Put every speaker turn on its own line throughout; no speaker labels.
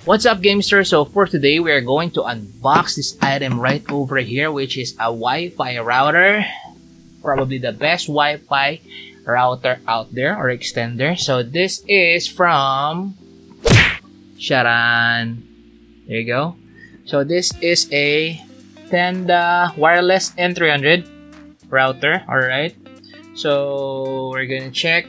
What's up, Gamester? So for today, we are going to unbox this item right over here, which is a Wi-Fi router. Probably the best Wi-Fi router out there, or extender. So this is from Sharan. There you go. So this is a Tenda wireless N300 router. Alright. So we're gonna check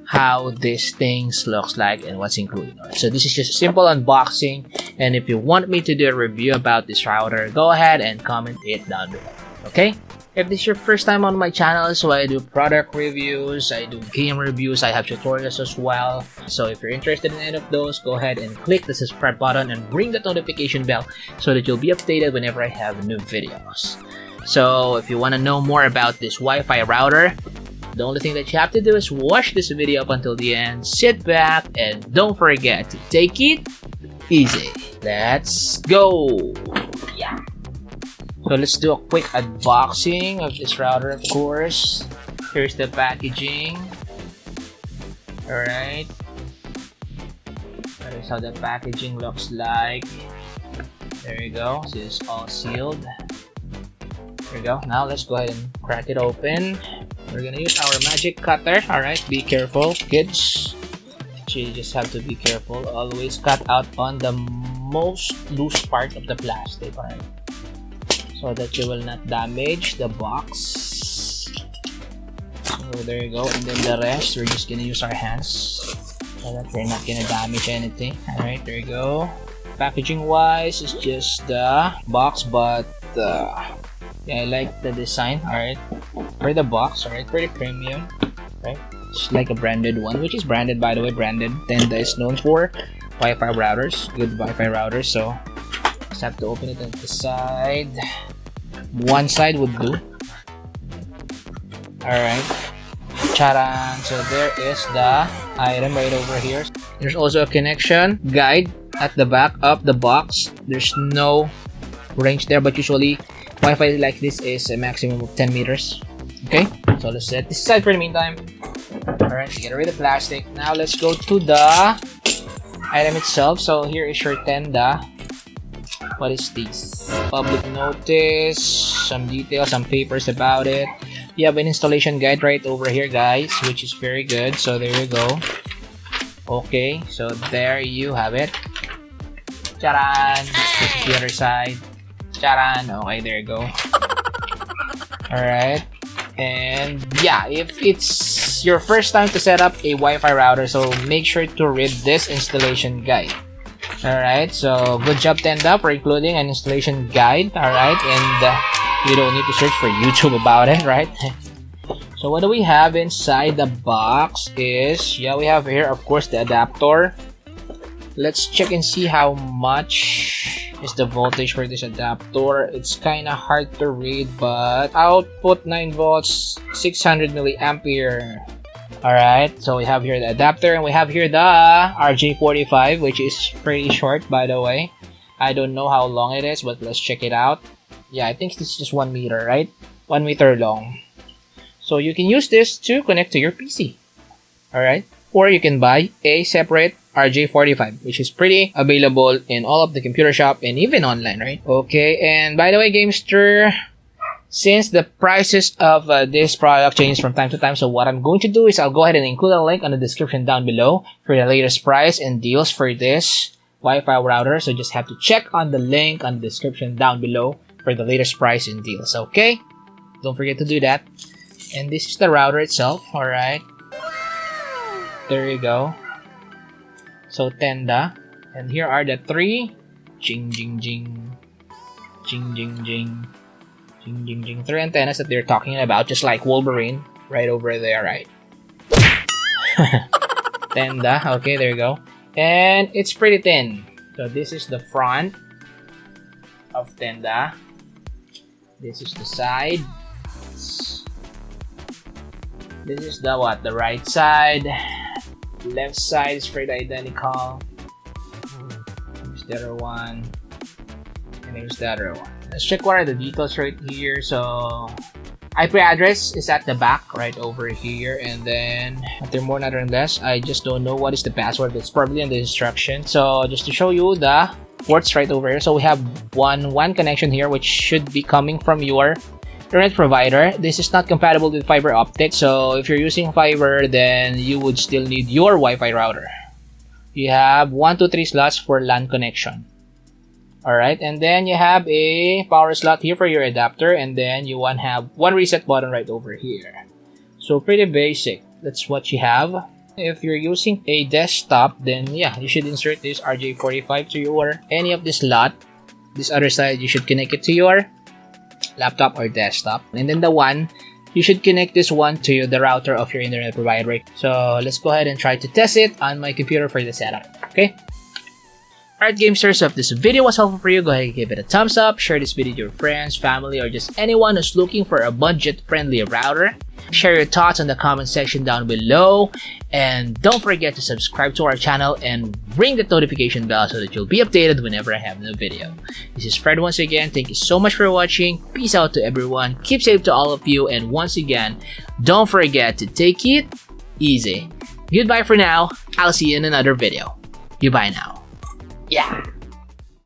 how this things looks like and what's included. So this is just a simple unboxing, and if you want me to do a review about this router, go ahead and comment it down below. Okay? If this is your first time on my channel, so I do product reviews, I do game reviews, I have tutorials as well. So if you're interested in any of those, go ahead and click the subscribe button and ring the notification bell so that you'll be updated whenever I have new videos. So if you want to know more about this Wi-Fi router, the only thing that you have to do is watch this video up until the end, sit back, and don't forget to take it easy. Let's go! Yeah. So let's do a quick unboxing of this router, of course. Here's the packaging. Alright. That is how the packaging looks like. There you go. So it's all sealed. There you go. Now let's go ahead and crack it open. We're gonna use our magic cutter. Alright, be careful, kids. You just have to be careful. Always cut out on the most loose part of the plastic, alright? So that you will not damage the box. So there you go. And then the rest, we're just gonna use our hands so that we're not gonna damage anything. Alright, there you go. Packaging wise, it's just the box, but yeah, I like the design, alright, for the box, alright, pretty premium, right? It's like a branded one, which is branded, by the way, branded. Tenda is known for Wi-Fi routers, good Wi-Fi routers, so just have to open it on the side. One side would do. Alright, charan! So there is the item right over here. There's also a connection guide at the back of the box. There's no range there, but usually Wi-Fi like this is a maximum of 10 meters. Okay, so let's set this aside for the meantime. Alright, get rid of the plastic. Now let's go to the item itself. So here is your Tenda. What is this? Public notice, some details, some papers about it. You have an installation guide right over here, guys, which is very good. So there you go. Okay, so there you have it. Charan! This is the other side. Charan! Okay, there you go. Alright. And yeah, if it's your first time to set up a Wi-Fi router, so make sure to read this installation guide. Alright, so good job, Tenda, for including an installation guide. Alright, and you don't need to search for YouTube about it, right? So what do we have inside the box is, yeah, we have here, of course, the adapter. Let's check and see how much is the voltage for this adapter. It's kind of hard to read, but output 9 volts, 600 milliampere. Alright, so we have here the adapter, and we have here the RJ45, which is pretty short, by the way. I don't know how long it is, but let's check it out. Yeah, I think this is just 1 meter, right? 1 meter long. So you can use this to connect to your PC. Alright, or you can buy a separate RJ45, which is pretty available in all of the computer shop and even online, right? Okay, and by the way, Gamester, since the prices of this product changes from time to time, so what I'm going to do is I'll go ahead and include a link on the description down below for the latest price and deals for this Wi-Fi router. So just have to check on the link on the description down below for the latest price and deals, okay? Don't forget to do that. And this is the router itself, alright? There you go. So Tenda, and here are the 3 jing jing jing jing jing jing jing jing jing 3 antennas that they're talking about, just like Wolverine right over there, right? Tenda, okay, there you go. And it's pretty thin. So this is the front of Tenda. This is the side. This is the what? The right side. Left side is pretty identical. There's the other one. And there's the other one. Let's check what are the details right here. So IP address is at the back, right over here, and then nothing more, nothing less. I just don't know what is the password. It's probably in the instruction. So just to show you the ports right over here. So we have one connection here, which should be coming from your internet provider. This is not compatible with fiber optic. So if you're using fiber, then you would still need your Wi-Fi router. You have 1, 2, 3 slots for LAN connection. Alright, and then you have a power slot here for your adapter, and then you have one reset button right over here. So pretty basic. That's what you have. If you're using a desktop, then yeah, you should insert this RJ45 to your any of this slot. This other side, you should connect it to your laptop or desktop. And then the one, you should connect this one to the router of your internet provider. So let's go ahead and try to test it on my computer for the setup. Okay? Alright gamesters, so if this video was helpful for you, go ahead and give it a thumbs up, share this video with your friends, family, or just anyone who's looking for a budget-friendly router. Share your thoughts in the comment section down below, and don't forget to subscribe to our channel and ring the notification bell so that you'll be updated whenever I have a new video. This is Fred once again. Thank you so much for watching. Peace out to everyone. Keep safe to all of you, and once again, don't forget to take it easy. Goodbye for now. I'll see you in another video. Goodbye now. Yeah.